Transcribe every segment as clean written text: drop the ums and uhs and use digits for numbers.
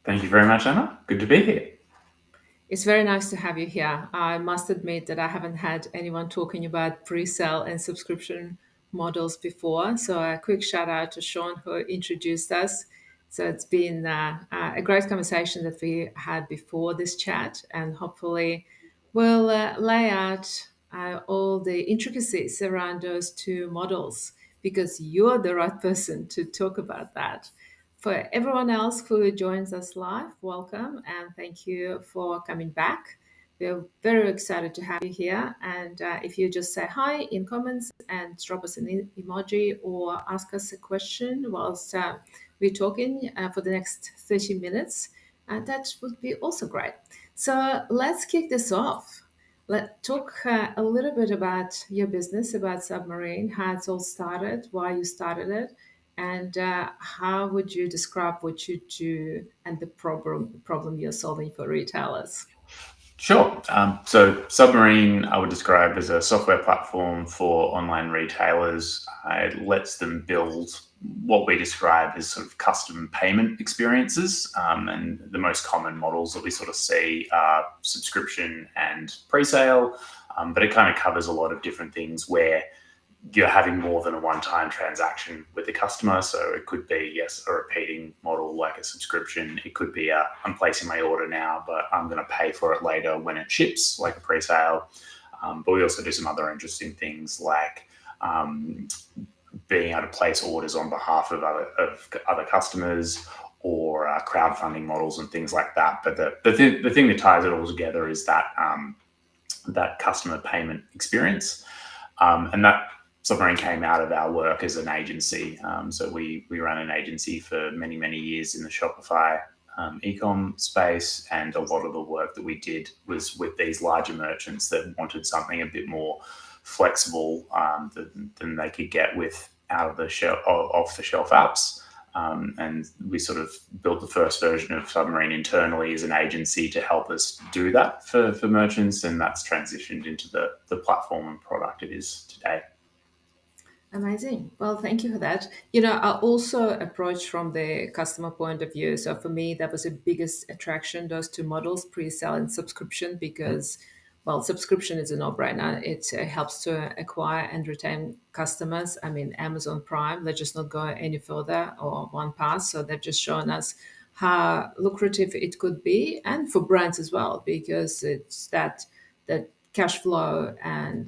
Thank you very much, Anna. Good to be here. It's very nice to have you here. I must admit that I haven't had anyone talking about pre-sale and subscription models before. So a quick shout out to Sean who introduced us. So it's been a great conversation that we had before this chat, and hopefully we'll lay out all the intricacies around those two models because you're the right person to talk about that. For everyone else who joins us live, welcome and thank you for coming back. We're very excited to have you here. And if you just say hi in comments and drop us an emoji or ask us a question whilst we're talking for the next 30 minutes, that would be also great. So let's kick this off. Let's talk a little bit about your business, about Submarine, how it's all started, why you started it, and how would you describe what you do and the problem you're solving for retailers? Sure. So Submarine, I would describe as a software platform for online retailers. It lets them build what we describe as sort of custom payment experiences. And the most common models that we sort of see are subscription and pre-sale. But it kind of covers a lot of different things where you're having more than a one-time transaction with the customer. So it could be, yes, a repeating model like a subscription. It could be I'm placing my order now, but I'm going to pay for it later when it ships, like a pre-sale. But we also do some other interesting things like being able to place orders on behalf of other customers, or crowdfunding models and things like that. But the thing that ties it all together is that customer payment experience. And that Submarine came out of our work as an agency. So we ran an agency for many, many years in the Shopify e-com space, and a lot of the work that we did was with these larger merchants that wanted something a bit more flexible than they could get with off the shelf apps. And we sort of built the first version of Submarine internally as an agency to help us do that for merchants, and that's transitioned into the platform and product it is today. Amazing. Well, thank you for that. I also approach from the customer point of view. So for me, that was the biggest attraction, those two models, pre-sale and subscription, because, well, subscription is a no-brainer. It helps to acquire and retain customers. I mean, Amazon Prime, let's just not go any further, or OnePass. So they've just shown us how lucrative it could be, and for brands as well, because it's that cash flow and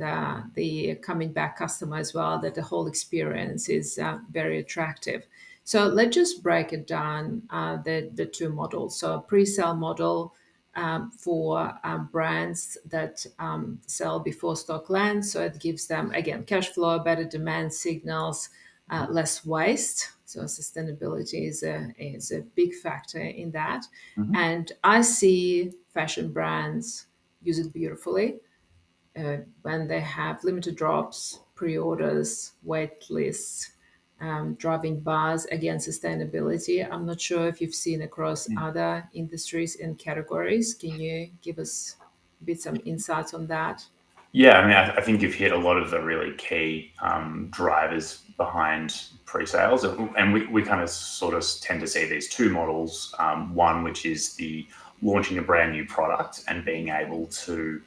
the coming back customer as well, that the whole experience is very attractive. So let's just break it down, the two models. So a pre-sale model for brands that sell before stock lands. So it gives them, again, cash flow, better demand signals, less waste. So sustainability is a big factor in that. Mm-hmm. And I see fashion brands use it beautifully when they have limited drops, pre-orders, wait lists, driving bars, again, sustainability. I'm not sure if you've seen across other industries and categories. Can you give us a bit some insights on that? Yeah, I mean, I think you've hit a lot of the really key drivers behind pre-sales, and we kind of sort of tend to see these two models. One, which is the launching a brand new product and being able to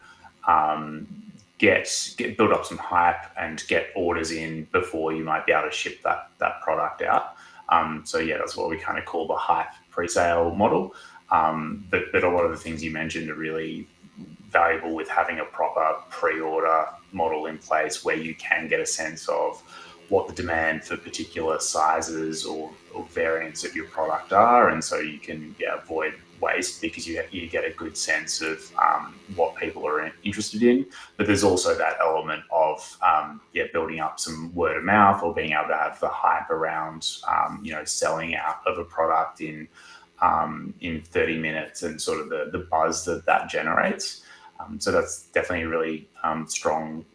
get build up some hype and get orders in before you might be able to ship that product out. So yeah, that's what we kind of call the hype pre-sale model. But a lot of the things you mentioned are really valuable with having a proper pre-order model in place where you can get a sense of what the demand for particular sizes or variants of your product are, and so you can avoid waste because you get a good sense of what people are interested in. But there's also that element of building up some word of mouth, or being able to have the hype around selling out of a product in 30 minutes, and sort of the buzz that generates. So that's definitely a really strong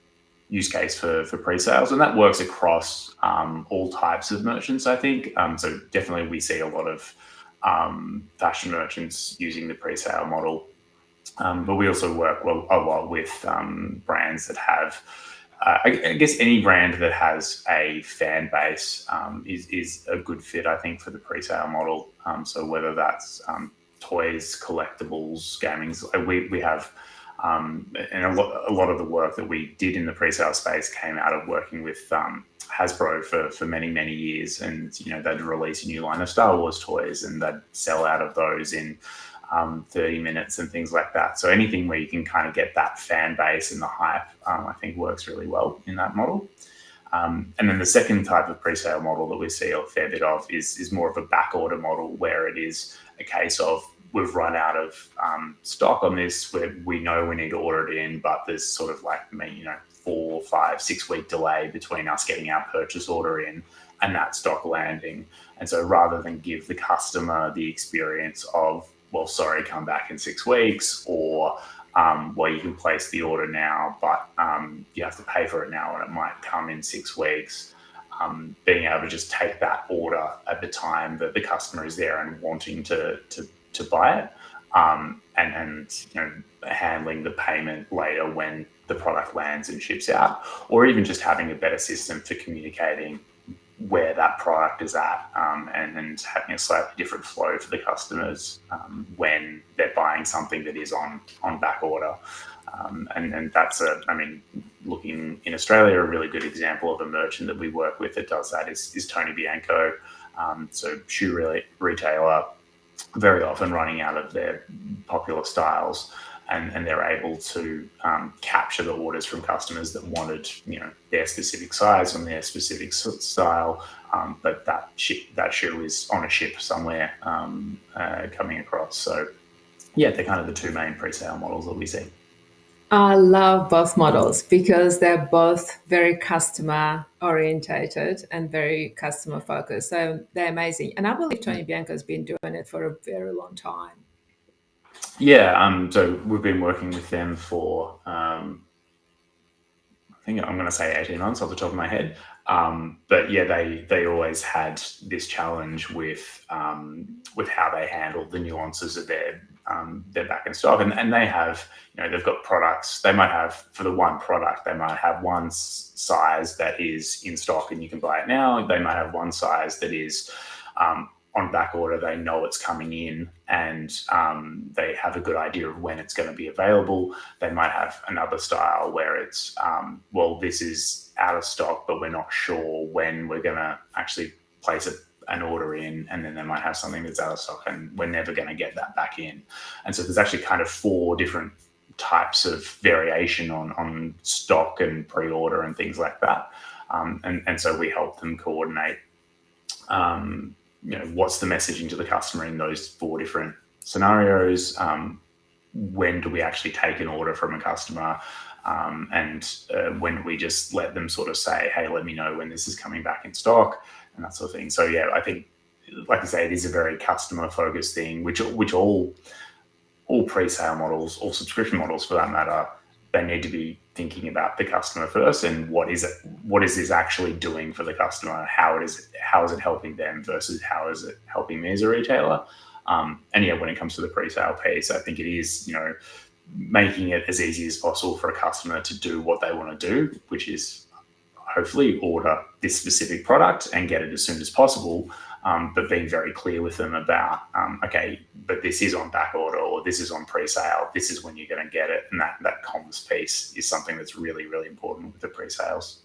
use case for pre-sales, and that works across all types of merchants, I think. So definitely we see a lot of fashion merchants using the pre-sale model, but we also work a lot with brands that have I guess any brand that has a fan base is a good fit, I think, for the pre-sale model. So whether that's toys, collectibles, gaming. We have, and a lot of the work that we did in the presale space came out of working with Hasbro for many years, and they'd release a new line of Star Wars toys, and they'd sell out of those in 30 minutes and things like that. So anything where you can kind of get that fan base and the hype, I think works really well in that model. And then the second type of presale model that we see a fair bit of is more of a back order model, where it is a case of we've run out of stock on this, where we know we need to order it in, but there's sort of 4, 5, 6 week delay between us getting our purchase order in and that stock landing. And so rather than give the customer the experience of, well, sorry, come back in 6 weeks, or well, you can place the order now, but you have to pay for it now and it might come in 6 weeks. Being able to just take that order at the time that the customer is there and wanting to buy it, and handling the payment later when the product lands and ships out, or even just having a better system for communicating where that product is at, and having a slightly different flow for the customers when they're buying something that is on back order. And that's looking in Australia, a really good example of a merchant that we work with that does that is Tony Bianco. So shoe retailer, very often running out of their popular styles, and they're able to capture the orders from customers that wanted their specific size and their specific style, but that shoe is on a ship somewhere coming across. So yeah, they're kind of the two main pre-sale models that we see. I love both models because they're both very customer orientated and very customer focused. So they're amazing. And I believe Tony Bianco's been doing it for a very long time. Yeah, so we've been working with them for, I think I'm going to say 18 months off the top of my head. But yeah, they always had this challenge with how they handled the nuances of their back in stock, and they have, they've got products. They might have, for the one product, they might have one size that is in stock and you can buy it now. They might have one size that is on back order. They know it's coming in, and they have a good idea of when it's going to be available. They might have another style where it's, well, this is out of stock, but we're not sure when we're going to actually place an order in, and then they might have something that's out of stock and we're never going to get that back in. And so there's actually kind of 4 different types of variation on stock and pre-order and things like that. And so we help them coordinate what's the messaging to the customer in those 4 different scenarios. When do we actually take an order from a customer? And when do we just let them sort of say, hey, let me know when this is coming back in stock, and that sort of thing. So yeah, I think, like I say, it is a very customer focused thing, which all pre-sale models, all subscription models for that matter, they need to be thinking about the customer first, and what is this actually doing for the customer? How is it helping them versus how is it helping me as a retailer? And yeah, when it comes to the pre-sale piece, I think it is, making it as easy as possible for a customer to do what they want to do, which is hopefully order this specific product and get it as soon as possible. But being very clear with them about, okay, but this is on back order, or this is on pre-sale, this is when you're going to get it. And that comms piece is something that's really, really important with the pre-sales.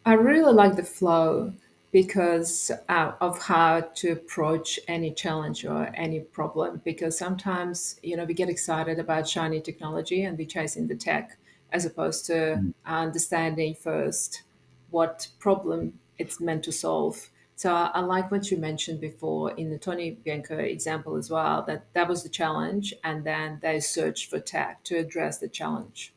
I really like the flow because of how to approach any challenge or any problem. Because sometimes, we get excited about shiny technology and we chasing the tech, as opposed to understanding first what problem it's meant to solve. So I like what you mentioned before in the Tony Bianco example as well, that was the challenge, and then they searched for tech to address the challenge.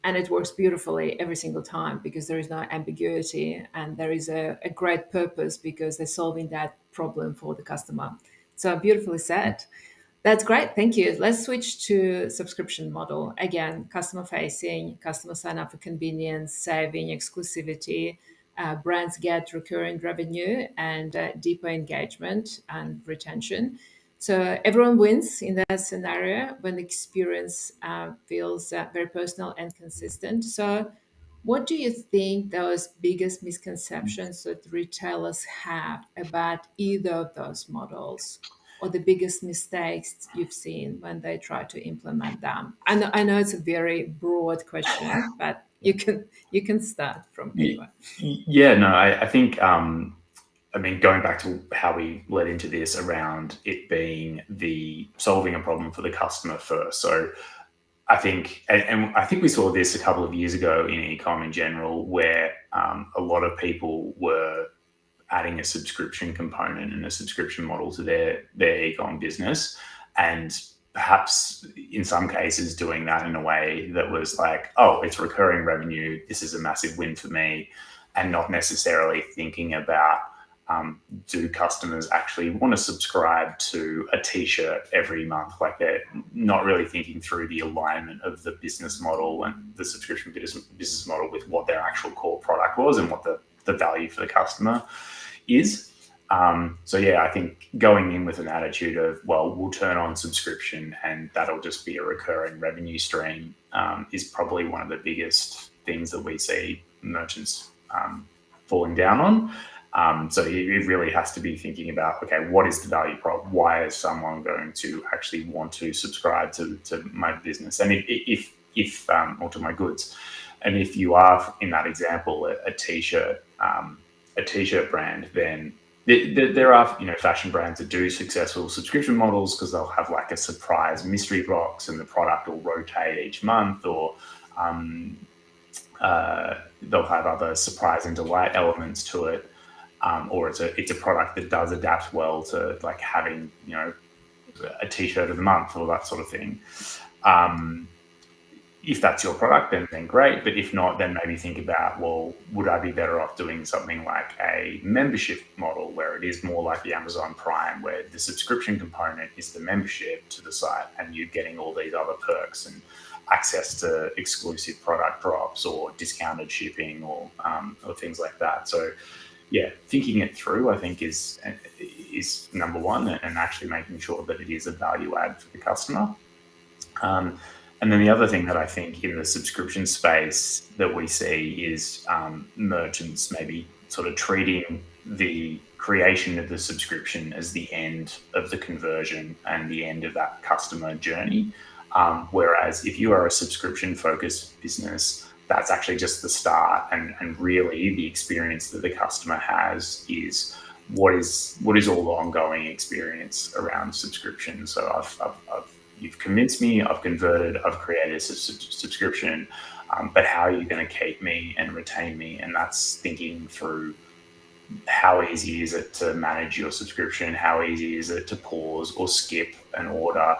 And it works beautifully every single time because there is no ambiguity, and there is a great purpose because they're solving that problem for the customer. So beautifully said. That's great. Thank you. Let's switch to subscription model. Again, customer facing, customer sign up for convenience, saving, exclusivity. Brands get recurring revenue and deeper engagement and retention. So everyone wins in that scenario when the experience feels very personal and consistent. So what do you think those biggest misconceptions that retailers have about either of those models? or the biggest mistakes you've seen when they try to implement them? I know it's a very broad question, but you can start from anywhere. Yeah, no, I think, going back to how we led into this around it being the solving a problem for the customer first. So I think, and I think we saw this a couple of years ago in e-com in general, where a lot of people were adding a subscription component and a subscription model to their e-com business, and perhaps in some cases doing that in a way that was like, oh, it's recurring revenue, this is a massive win for me, and not necessarily thinking about, do customers actually want to subscribe to a t-shirt every month? Like, they're not really thinking through the alignment of the business model and the subscription business model with what their actual core product was and what the value for the customer is. So yeah, I think going in with an attitude of, well, we'll turn on subscription and that'll just be a recurring revenue stream, is probably one of the biggest things that we see merchants falling down on. So it really has to be thinking about, okay, what is the value prop? Why is someone going to actually want to subscribe to my business? And if or to my goods? And if you are, in that example, a t-shirt brand, then there are, fashion brands that do successful subscription models because they'll have like a surprise mystery box and the product will rotate each month, or they'll have other surprise and delight elements to it. Or it's a product that does adapt well to like having, a t-shirt of the month or that sort of thing. If that's your product, then great. But if not, then maybe think about, well, would I be better off doing something like a membership model where it is more like the Amazon Prime, where the subscription component is the membership to the site and you're getting all these other perks and access to exclusive product drops or discounted shipping or things like that. So yeah, thinking it through, I think, is number one, and actually making sure that it is a value add for the customer. And then the other thing that I think in the subscription space that we see is merchants maybe sort of treating the creation of the subscription as the end of the conversion and the end of that customer journey. Whereas if you are a subscription-focused business, that's actually just the start, and really the experience that the customer has is what is all the ongoing experience around subscription. So you've convinced me, I've converted, I've created a subscription, but how are you going to keep me and retain me? And that's thinking through how easy is it to manage your subscription? How easy is it to pause or skip an order?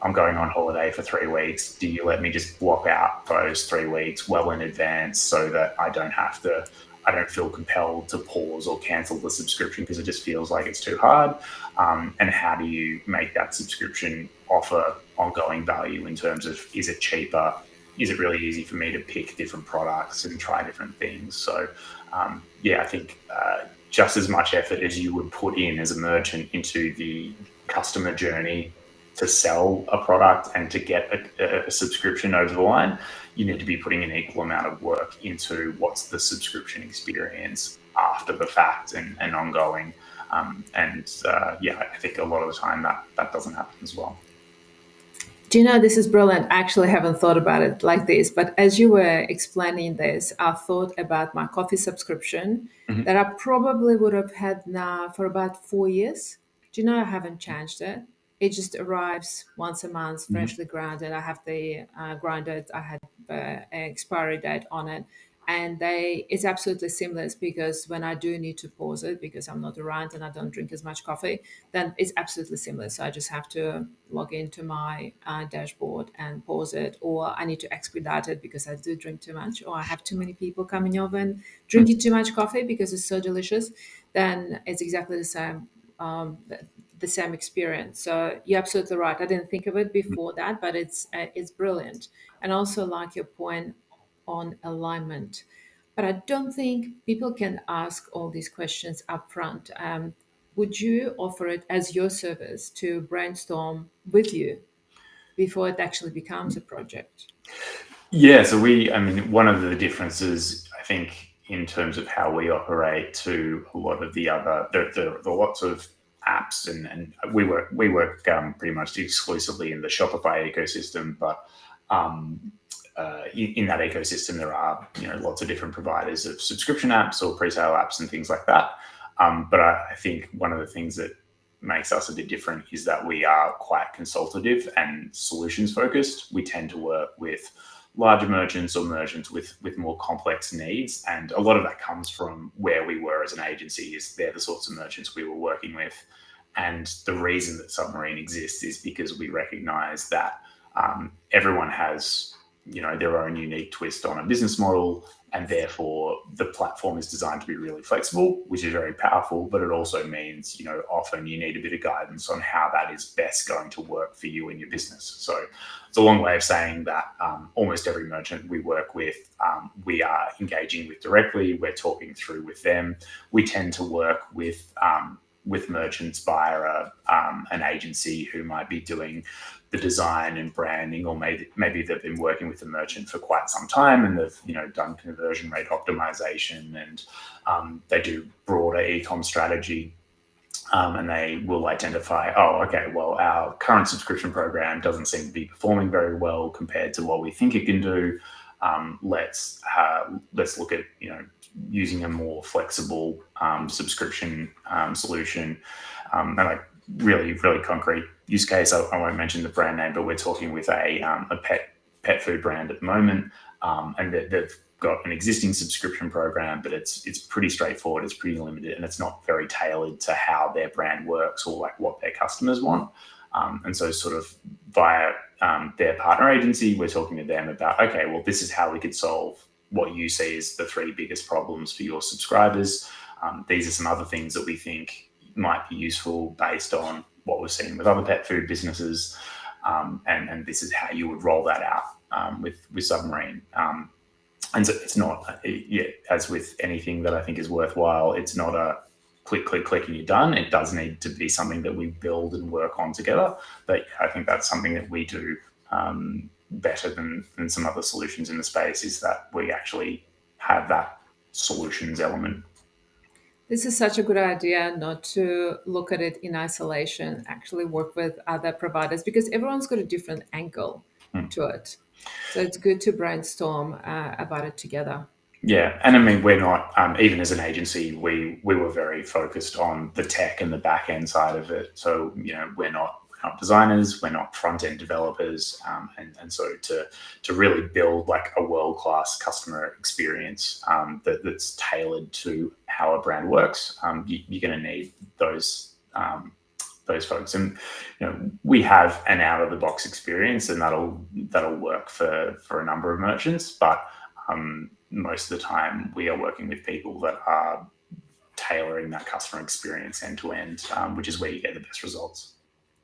I'm going on holiday for 3 weeks. Do you let me just block out those 3 weeks well in advance so that I don't feel compelled to pause or cancel the subscription because it just feels like it's too hard? And how do you make that subscription offer ongoing value in terms of, is it cheaper? Is it really easy for me to pick different products and try different things? So I think just as much effort as you would put in as a merchant into the customer journey to sell a product and to get a subscription over the line, you need to be putting an equal amount of work into what's the subscription experience after the fact and ongoing. I think a lot of the time that doesn't happen as well. Do you know, this is brilliant. I actually haven't thought about it like this, but as you were explaining this, I thought about my coffee subscription that I probably would have had now for about 4 years. Do you know, I haven't changed it. It just arrives once a month, freshly grounded. I have the grounded. I had an expiry date on it, and it's absolutely seamless, because when I do need to pause it because I'm not around and I don't drink as much coffee, then it's absolutely seamless. So I just have to log into my dashboard and pause it, or I need to expedite it because I do drink too much, or I have too many people coming over and drinking too much coffee because it's so delicious. Then it's exactly the same. The same experience. So you're absolutely right. I didn't think of it before that, but it's brilliant. And also like your point on alignment. But I don't think people can ask all these questions up front. Would you offer it as your service to brainstorm with you before it actually becomes a project? Yeah, so one of the differences, I think, in terms of how we operate to a lot of the other, the lots of apps, and we work pretty much exclusively in the Shopify ecosystem, but in that ecosystem there are lots of different providers of subscription apps or presale apps and things like that. But I think one of the things that makes us a bit different is that we are quite consultative and solutions focused. We tend to work with larger merchants or merchants with more complex needs, and a lot of that comes from where we were as an agency. Is they're the sorts of merchants we were working with, and the reason that Submarine exists is because we recognize that everyone has their own unique twist on a business model, and therefore the platform is designed to be really flexible, which is very powerful, but it also means often you need a bit of guidance on how that is best going to work for you and your business. So it's a long way of saying that almost every merchant we work with, we are engaging with directly. We're talking through with them. We tend to work with merchants via an agency who might be doing the design and branding, or maybe they've been working with the merchant for quite some time and they've done conversion rate optimization, and they do broader e-com strategy, and they will identify, our current subscription program doesn't seem to be performing very well compared to what we think it can do. Let's look at using a more flexible subscription solution, and like really concrete use case. I won't mention the brand name, but we're talking with a pet food brand at the moment, and they've got an existing subscription program, but it's pretty straightforward, it's pretty limited, and it's not very tailored to how their brand works or like what their customers want. And so sort of via their partner agency, we're talking to them about, okay, well, this is how we could solve what you see as the 3 biggest problems for your subscribers. These are some other things that we think might be useful based on what we're seeing with other pet food businesses, and this is how you would roll that out with Submarine. And so it's not, as with anything that I think is worthwhile, it's not a click and you're done. It does need to be something that we build and work on together. But I think that's something that we do better than some other solutions in the space, is that we actually have that solutions element. This is such a good idea, not to look at it in isolation, actually work with other providers, because everyone's got a different angle to it. So it's good to brainstorm about it together. Yeah, and I mean, we're not, even as an agency, we were very focused on the tech and the back end side of it. So, we're not designers, we're not front end developers, and so to really build like a world-class customer experience that's tailored to how a brand works, you're going to need those folks. And we have an out of the box experience, and that'll work for a number of merchants, but most of the time we are working with people that are tailoring that customer experience end to end, which is where you get the best results.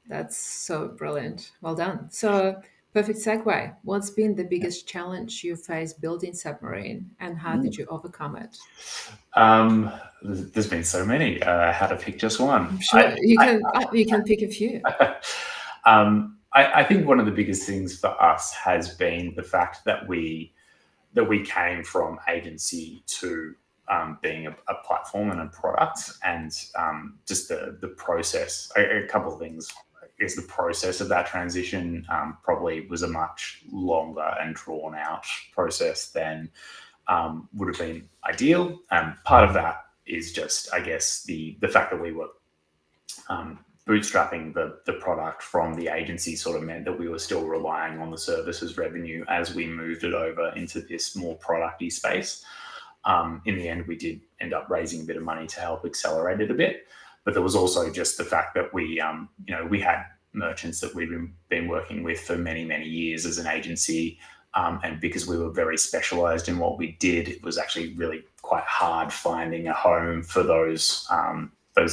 That's so brilliant. Well done. So perfect segue. What's been the biggest challenge you faced building Submarine, and how did you overcome it? There's been so many. How to pick just one? I'm sure you can pick a few. I think one of the biggest things for us has been the fact that we came from agency to being a platform and a product, and just the process. A couple of things. I guess the process of that transition probably was a much longer and drawn out process than would have been ideal. Part of that is just, I guess, the fact that we were bootstrapping the product from the agency sort of meant that we were still relying on the services revenue as we moved it over into this more product-y space. In the end, we did end up raising a bit of money to help accelerate it a bit. But there was also just the fact that we had merchants that we've been working with for many, many years as an agency. And because we were very specialized in what we did, it was actually really quite hard finding a home for those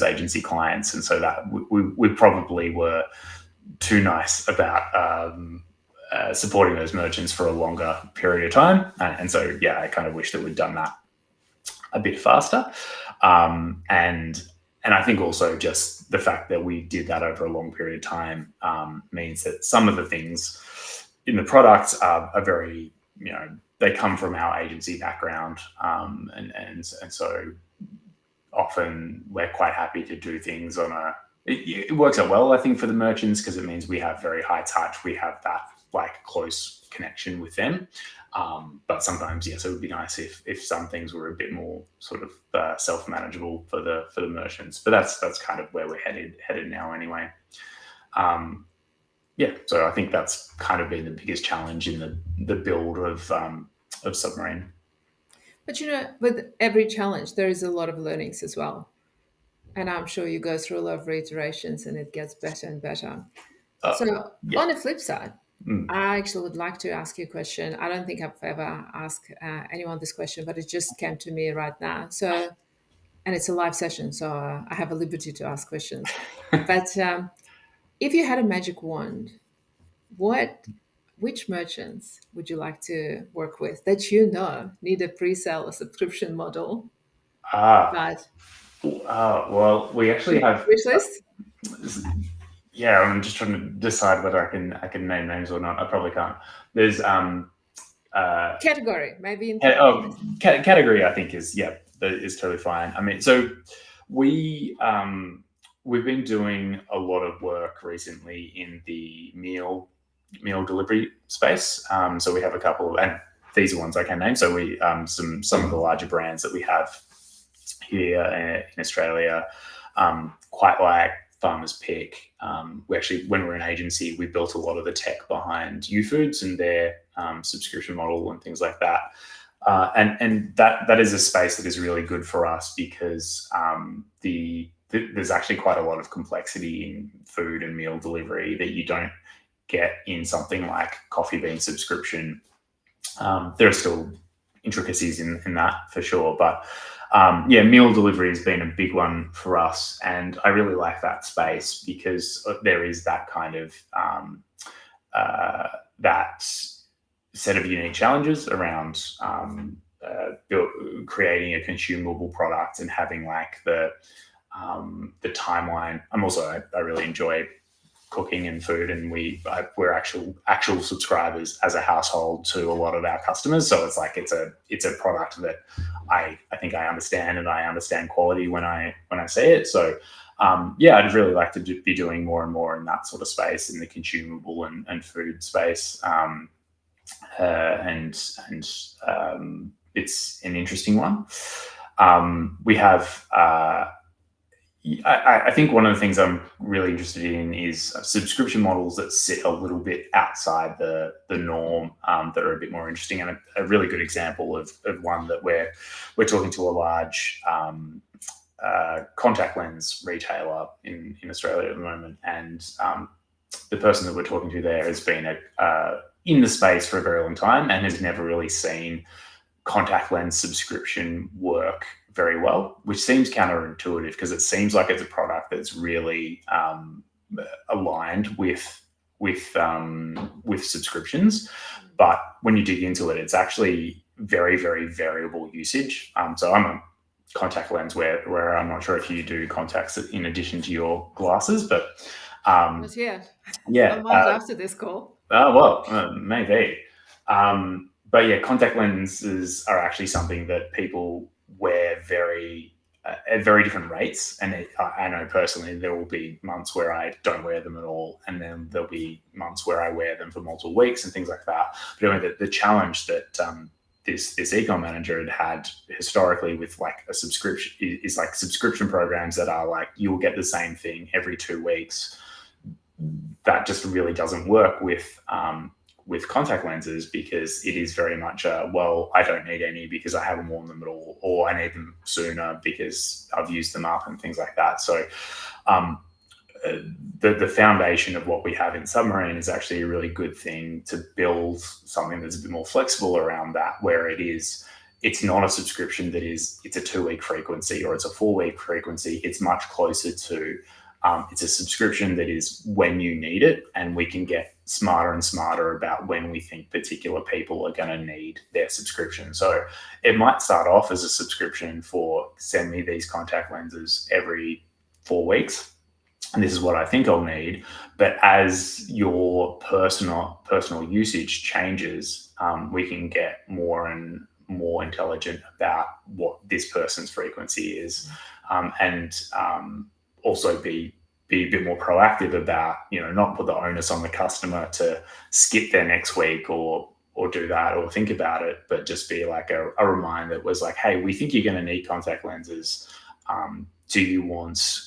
agency clients. And so that we probably were too nice about supporting those merchants for a longer period of time. And so, yeah, I kind of wish that we'd done that a bit faster. And I think also just the fact that we did that over a long period of time means that some of the things in the products are very, they come from our agency background. And so often we're quite happy to do things on it works out well, I think, for the merchants, because it means we have very high touch. We have that like close connection with them. But sometimes, yes, it would be nice if some things were a bit more sort of self-manageable for the merchants. But that's kind of where we're headed now, anyway. Yeah, so I think that's kind of been the biggest challenge in the build of Submarine. But with every challenge, there is a lot of learnings as well. And I'm sure you go through a lot of reiterations and it gets better and better. So, Yeah. on the flip side, Mm. I actually would like to ask you a question. I don't think I've ever asked anyone this question, but it just came to me right now. So, and it's a live session, so I have a liberty to ask questions. But if you had a magic wand, which merchants would you like to work with that need a pre-sale or subscription model? Ah, But well, we actually have. wish list? Yeah, I'm just trying to decide whether I can name names or not. I probably can't. There's Category, maybe in categories. category. I think is totally fine. I mean, so we we've been doing a lot of work recently in the meal delivery space. So we have a couple, and these are ones I can name. So we some of the larger brands that we have here in Australia, quite like Farmers Pick. We actually, when we're an agency, we built a lot of the tech behind UFoods and their subscription model and things like that. And that is a space that is really good for us because there's actually quite a lot of complexity in food and meal delivery that you don't get in something like coffee bean subscription. There are still intricacies in that for sure, but meal delivery has been a big one for us, and I really like that space because there is that kind of that set of unique challenges around creating a consumable product and having like the timeline. I really enjoy cooking and food, and we're actual subscribers as a household to a lot of our customers. So it's like it's a product that I think I understand, and I understand quality when I see it. So I'd really like to be doing more and more in that sort of space, in the consumable and food space. It's an interesting one. We have. I think one of the things I'm really interested in is subscription models that sit a little bit outside the norm, that are a bit more interesting. And a really good example of one that we're talking to a large contact lens retailer in Australia at the moment, and the person that we're talking to there has been in the space for a very long time and has never really seen contact lens subscription work very well, which seems counterintuitive because it seems like it's a product that's really aligned with subscriptions. But when you dig into it, it's actually very, very variable usage. So I'm a contact lens where I'm not sure if you do contacts in addition to your glasses, but Not yet. yeah, I might after this call. Maybe. But yeah, contact lenses are actually something that people wear at very different rates. And I know personally there will be months where I don't wear them at all, and then there'll be months where I wear them for multiple weeks and things like that. But anyway, the challenge that this ecom manager had historically with like a subscription is like subscription programs that are like you'll get the same thing every 2 weeks. That just really doesn't work with contact lenses, because it is very much I don't need any because I haven't worn them at all, or I need them sooner because I've used them up and things like that. So the foundation of what we have in Submarine is actually a really good thing to build something that's a bit more flexible around that, where it's not a subscription it's a 2-week frequency or it's a 4-week frequency. It's much closer to it's a subscription that is when you need it, and we can get smarter and smarter about when we think particular people are going to need their subscription. So it might start off as a subscription for send me these contact lenses every 4 weeks, and this is what I think I'll need. But as your personal usage changes, we can get more and more intelligent about what this person's frequency is, and also be be a bit more proactive about, not put the onus on the customer to skip their next week or do that or think about it, but just be like a reminder that was like, hey, we think you're going to need contact lenses. Do you want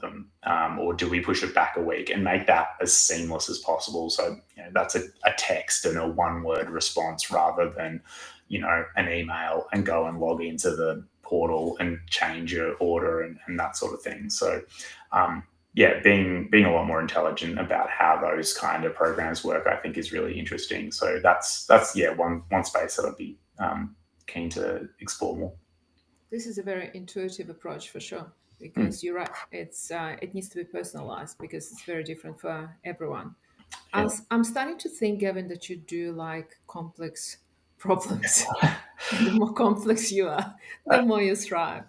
them, or do we push it back a week, and make that as seamless as possible? So that's a text and a one-word response rather than an email and go and log into the portal and change your order and that sort of thing. So being a lot more intelligent about how those kind of programs work, I think, is really interesting. So that's one space that I'd be keen to explore more. This is a very intuitive approach for sure, because you're right. It needs to be personalized because it's very different for everyone. Yeah. I'm starting to think, Gavin, that you do like complex problems. And the more complex you are, the more you thrive.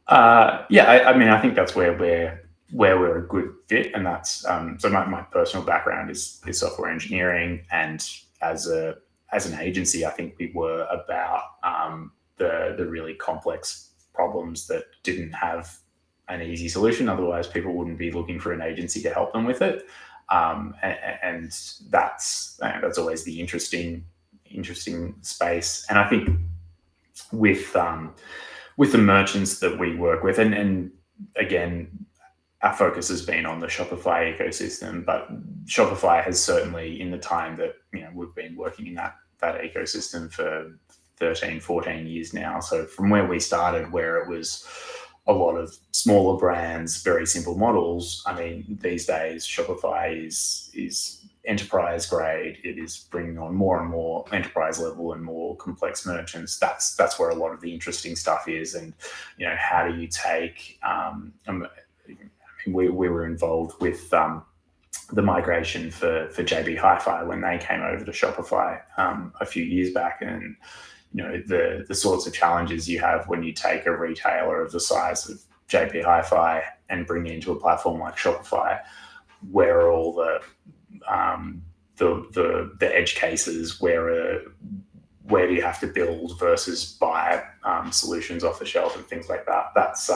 I mean, I think that's where we're a good fit, and that's so my personal background is software engineering, and as an agency, I think we were about the really complex problems that didn't have an easy solution. Otherwise, people wouldn't be looking for an agency to help them with it. And that's always the interesting space. And I think with the merchants that we work with, and again, our focus has been on the Shopify ecosystem, but Shopify has certainly, in the time that we've been working in that ecosystem for 13, 14 years now. So from where we started, where it was a lot of smaller brands, very simple models, I mean, these days Shopify is enterprise grade. It is bringing on more and more enterprise level and more complex merchants. That's where a lot of the interesting stuff is. And how do you take we were involved with the migration for JB Hi-Fi when they came over to Shopify a few years back, and the sorts of challenges you have when you take a retailer of the size of JB Hi-Fi and bring it into a platform like Shopify, where are all the edge cases, where do you have to build versus buy solutions off the shelf and things like that. That's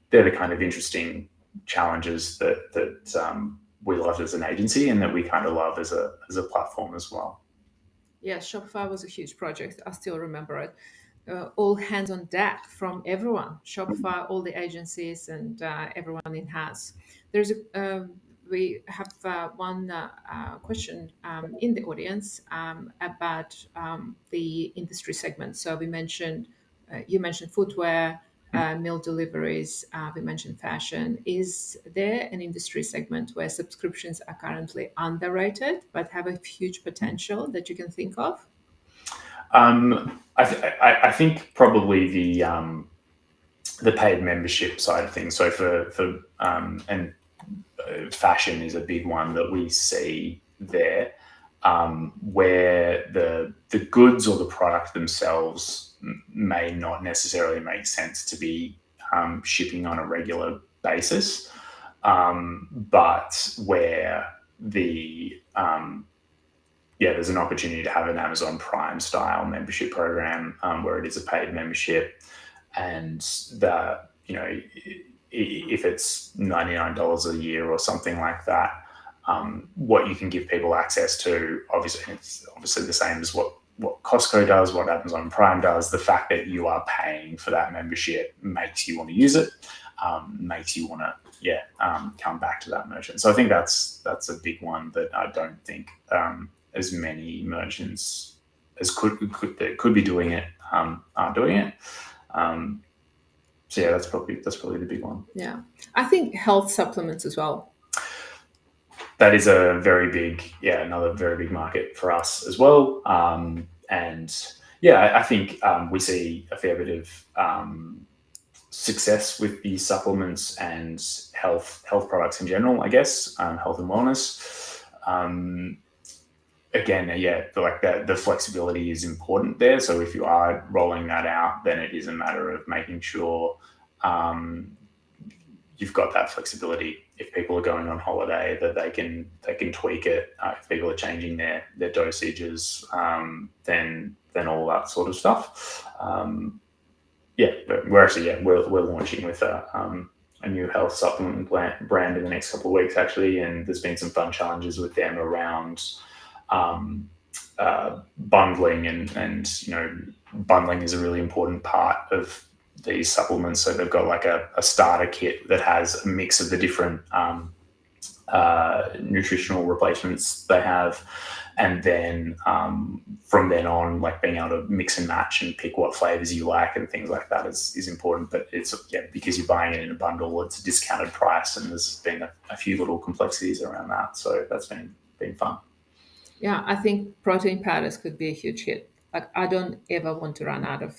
they're the kind of interesting challenges that we love as an agency, and that we kind of love as a platform as well. Yeah, Shopify was a huge project. I still remember it. All hands on deck from everyone. Shopify, all the agencies, and everyone in house. We have one question in the audience about the industry segment. So you mentioned footwear, meal deliveries. We mentioned fashion. Is there an industry segment where subscriptions are currently underrated but have a huge potential that you can think of? I think probably the paid membership side of things. So for fashion is a big one that we see there, where the goods or the product themselves may not necessarily make sense to be shipping on a regular basis, but where there's an opportunity to have an Amazon Prime style membership program where it is a paid membership, and if it's $99 a year or something like that, what you can give people access to, obviously it's obviously the same as what Costco does, what Amazon Prime does. The fact that you are paying for that membership makes you want to use it, makes you want to come back to that merchant. So I think that's a big one that I don't think as many merchants as could be doing it aren't doing it. So that's probably the big one. Yeah, I think health supplements as well. That is a very big, another very big market for us as well. I think we see a fair bit of success with the supplements and health products in general, I guess, health and wellness. Again, the flexibility is important there. So if you are rolling that out, then it is a matter of making sure you've got that flexibility. If people are going on holiday, that they can tweak it. If people are changing their dosages, then all that sort of stuff. But we're actually we're launching with a a new health supplement brand in the next couple of weeks, actually, and there's been some fun challenges with them around um, bundling, and bundling is a really important part of these supplements. So they've got like a starter kit that has a mix of the different nutritional replacements they have, and then from then on, like being able to mix and match and pick what flavors you like and things like that is important. But it's because you're buying it in a bundle, it's a discounted price, and there's been a few little complexities around that. So that's been fun. Yeah, I think protein powders could be a huge hit. Like, I don't ever want to run out of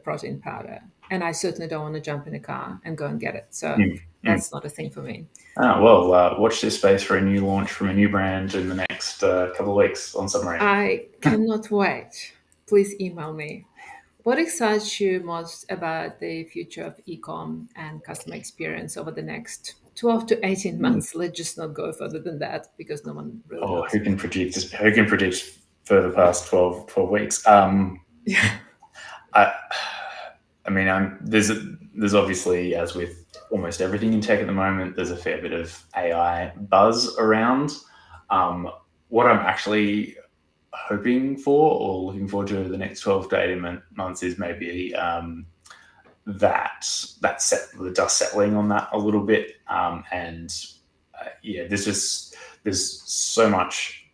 protein powder, and I certainly don't want to jump in a car and go and get it. So that's not a thing for me. Watch this space for a new launch from a new brand in the next couple of weeks on Submarine. I cannot wait. Please email me. What excites you most about the future of ecom and customer experience over the next 12 to 18 months? Let's just not go further than that, because no one really knows. Who can predict this? Who can predict for the past 12 weeks? Yeah. I mean, there's obviously, as with almost everything in tech at the moment, there's a fair bit of AI buzz around. What I'm actually hoping for or looking forward to the next 12 to 18 months is maybe the dust settling on that a little bit. There's so much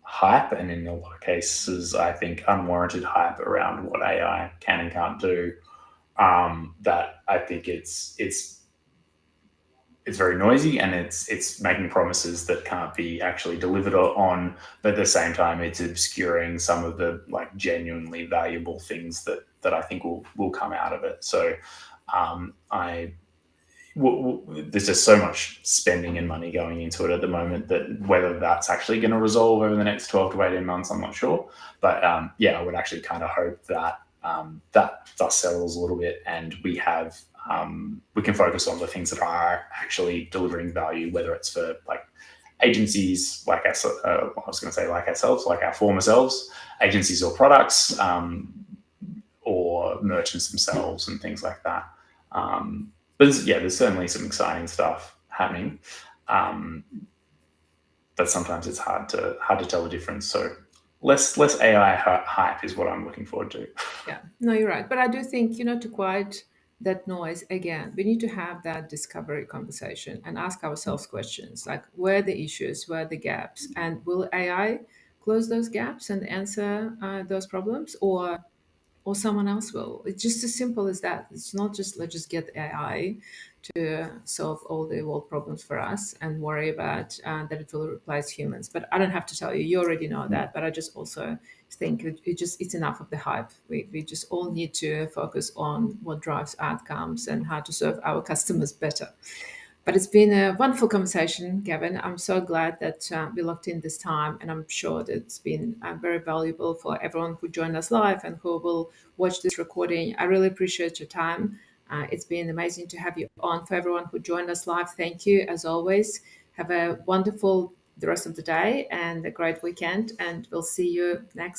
hype, and in a lot of cases, I think unwarranted hype around what AI can and can't do. That I think it's very noisy, and it's making promises that can't be actually delivered on. But at the same time, it's obscuring some of the like genuinely valuable things that I think will come out of it. So there's just so much spending and money going into it at the moment that whether that's actually going to resolve over the next 12 to 18 months, I'm not sure. But I would actually kind of hope that that dust settles a little bit, and we can focus on the things that are actually delivering value, whether it's for like agencies like us, I was going to say like ourselves, like our former selves, agencies or products, or merchants themselves and things like that. But there's certainly some exciting stuff happening, but sometimes it's hard to tell the difference. So less AI hype is what I'm looking forward to. Yeah, no, you're right. But I do think, to quiet that noise again, we need to have that discovery conversation and ask ourselves questions like, where are the issues, where are the gaps, and will AI close those gaps and answer those problems, or someone else will? It's just as simple as that. It's not just let's just get AI to solve all the world problems for us and worry about that it will replace humans. But I don't have to tell you, you already know that. But I just also think it's enough of the hype. We just all need to focus on what drives outcomes and how to serve our customers better. But it's been a wonderful conversation, Gavin. I'm so glad that we locked in this time, and I'm sure that it's been very valuable for everyone who joined us live and who will watch this recording. I really appreciate your time. It's been amazing to have you on. For everyone who joined us live, thank you as always. Have a wonderful the rest of the day and a great weekend, and we'll see you next